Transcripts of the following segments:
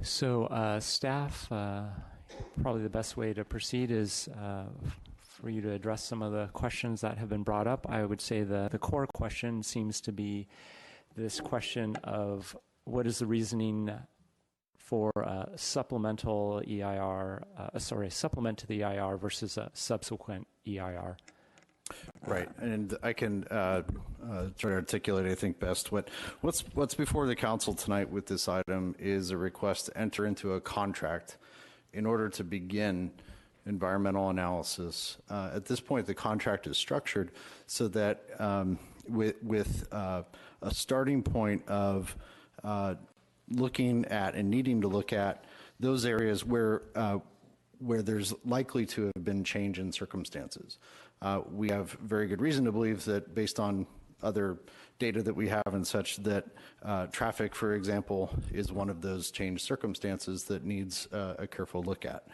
So staff, probably the best way to proceed is for you to address some of the questions that have been brought up. I would say the core question seems to be this question of what is the reasoning for supplemental EIR, supplement to the EIR versus a subsequent EIR. Right, and I can try to articulate, I think, best what's before the council tonight with this item is a request to enter into a contract in order to begin environmental analysis. At this point, the contract is structured so that with a starting point of looking at and needing to look at those areas where there's likely to have been change in circumstances. We have very good reason to believe that based on other data that we have and such that traffic, for example, is one of those changed circumstances that needs a careful look at.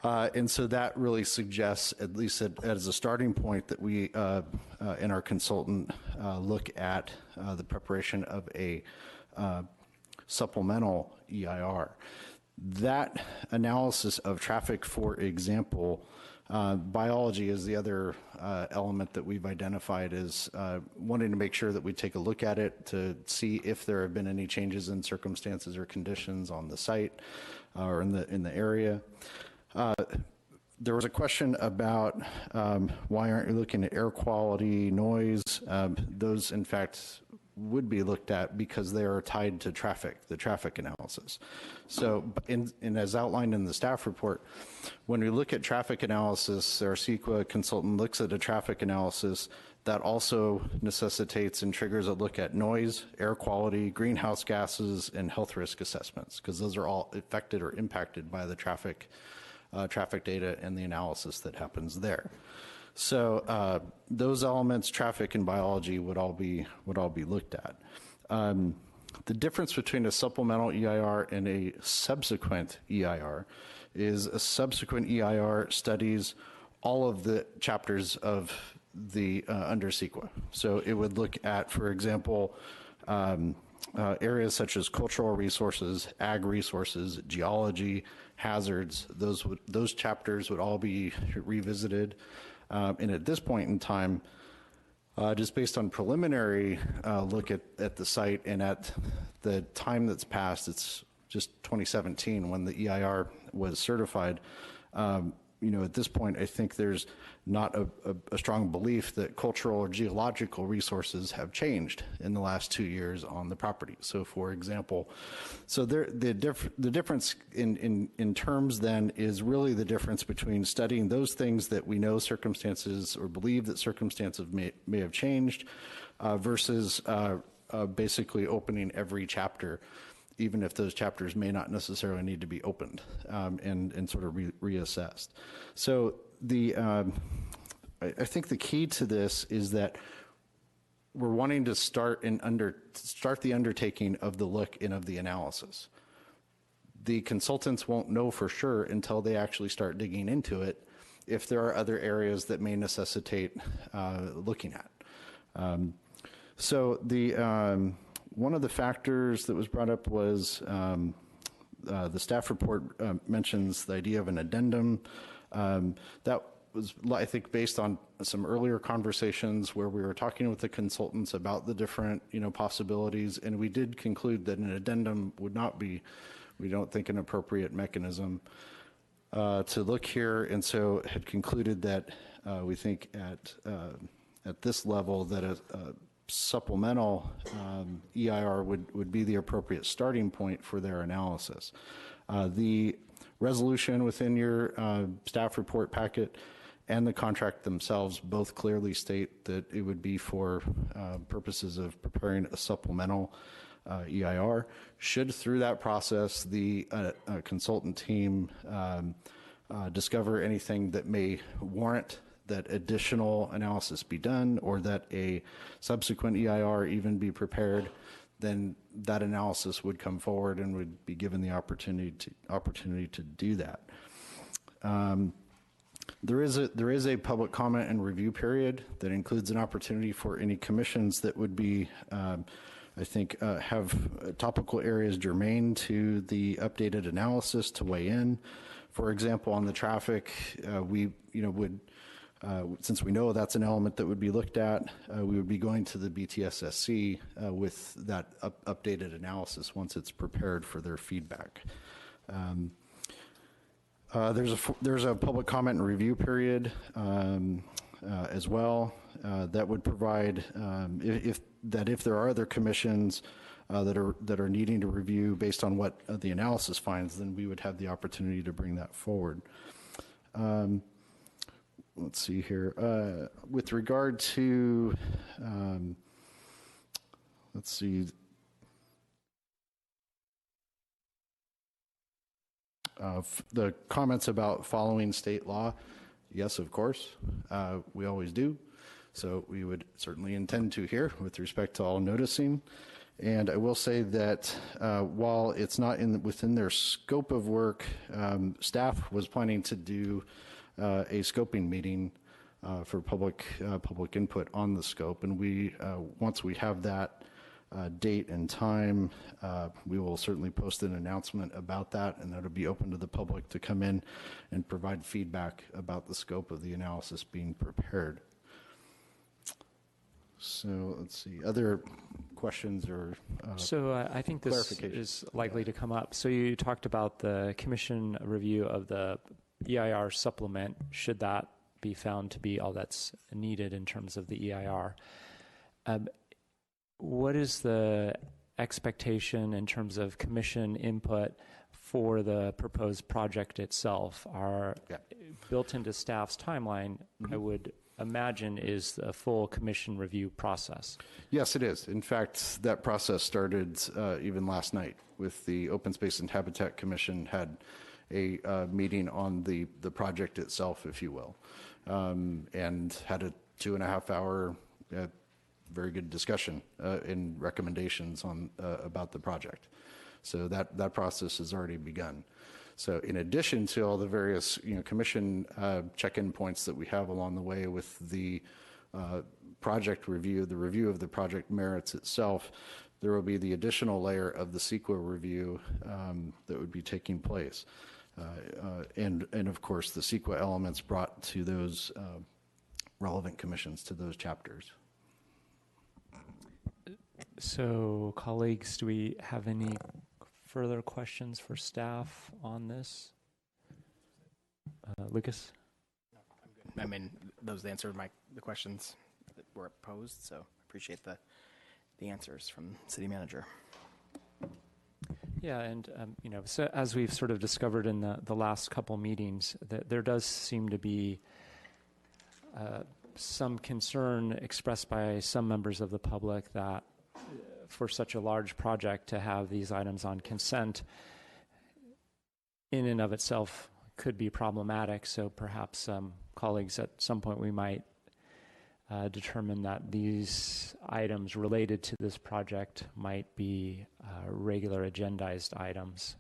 And so that really suggests, at least as a starting point, that we and our consultant look at the preparation of a supplemental EIR. That analysis of traffic, for example, biology is the other element that we've identified as wanting to make sure that we take a look at it to see if there have been any changes in circumstances or conditions on the site or in the area. There was a question about why aren't you looking at air quality, noise? Those, in fact, would be looked at because they are tied to traffic, the traffic analysis. So, and as outlined in the staff report, when we look at traffic analysis, our CEQA consultant looks at a traffic analysis that also necessitates and triggers a look at noise, air quality, greenhouse gases, and health risk assessments, because those are all affected or impacted by the traffic data and the analysis that happens there. So those elements, traffic and biology, would all be looked at. The difference between a supplemental EIR and a subsequent EIR is a subsequent EIR studies all of the chapters of the under CEQA. So it would look at, for example, areas such as cultural resources, ag resources, geology, hazards. Those chapters would all be revisited. And at this point in time, just based on preliminary look at the site and at the time that's passed, it's just 2017 when the EIR was certified. At this point, I think there's not a strong belief that cultural or geological resources have changed in the last 2 years on the property. So, for example, the difference in terms then is really the difference between studying those things that we know circumstances or believe that circumstances may have changed versus basically opening every chapter, even if those chapters may not necessarily need to be opened and sort of reassessed. So I think the key to this is that we're wanting to start the undertaking of the look and of the analysis. The consultants won't know for sure until they actually start digging into it if there are other areas that may necessitate looking at. So one of the factors that was brought up was the staff report mentions the idea of an addendum. That was, I think, based on some earlier conversations where we were talking with the consultants about the different, possibilities, and we did conclude that an addendum would not be, we don't think, an appropriate mechanism to look here, and so had concluded that we think at this level that a supplemental EIR would be the appropriate starting point for their analysis. The resolution within your staff report packet and the contract themselves both clearly state that it would be for purposes of preparing a supplemental EIR. Should through that process the consultant team discover anything that may warrant that additional analysis be done or that a subsequent EIR even be prepared, then that analysis would come forward and would be given the opportunity to do that. There is a public comment and review period that includes an opportunity for any commissions that would be I think, have topical areas germane to the updated analysis to weigh in. For example, on the traffic, we would, since we know that's an element that would be looked at, we would be going to the BTSSC with that updated analysis once it's prepared for their feedback. There's a public comment and review period as well that would provide if there are other commissions that are needing to review based on what the analysis finds, then we would have the opportunity to bring that forward. Let's see here. With regard to, let's see. The comments about following state law, yes, of course, we always do. So we would certainly intend to here with respect to all noticing. And I will say that while it's not within their scope of work, staff was planning to do a scoping meeting for public input on the scope. And we once we have that date and time, we will certainly post an announcement about that, and that'll be open to the public to come in and provide feedback about the scope of the analysis being prepared. So let's see, other questions or I think this is likely to come up. So you talked about the commission review of the EIR supplement, should that be found to be all that's needed in terms of the EIR. What is the expectation in terms of commission input for the proposed project itself? Built into staff's timeline, I would imagine, is a full commission review process. Yes, it is. In fact, that process started even last night with the Open Space and Habitat Commission had a meeting on the project itself, if you will, and had a 2.5 hour very good discussion and recommendations on about the project. So that process has already begun. So in addition to all the various commission check-in points that we have along the way with the project review, the review of the project merits itself, there will be the additional layer of the CEQA review that would be taking place. And of course the CEQA elements brought to those relevant commissions, to those chapters. So colleagues, do we have any further questions for staff on this? Lucas? No, I'm good. I mean, those answered the questions that were posed, so appreciate the answers from City Manager. Yeah, and so as we've sort of discovered in the last couple meetings, that there does seem to be some concern expressed by some members of the public that for such a large project to have these items on consent in and of itself could be problematic. So perhaps colleagues, at some point we might determine that these items related to this project might be regular agendized items,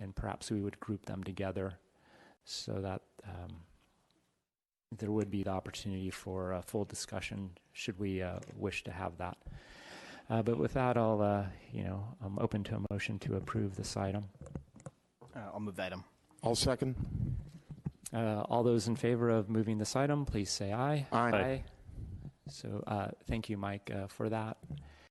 and perhaps we would group them together so that there would be the opportunity for a full discussion should we wish to have that. But with that, I'm open to a motion to approve this item. I'll move the item. I'll second. All those in favor of moving this item, please say aye. Aye. So thank you, Mike, for that.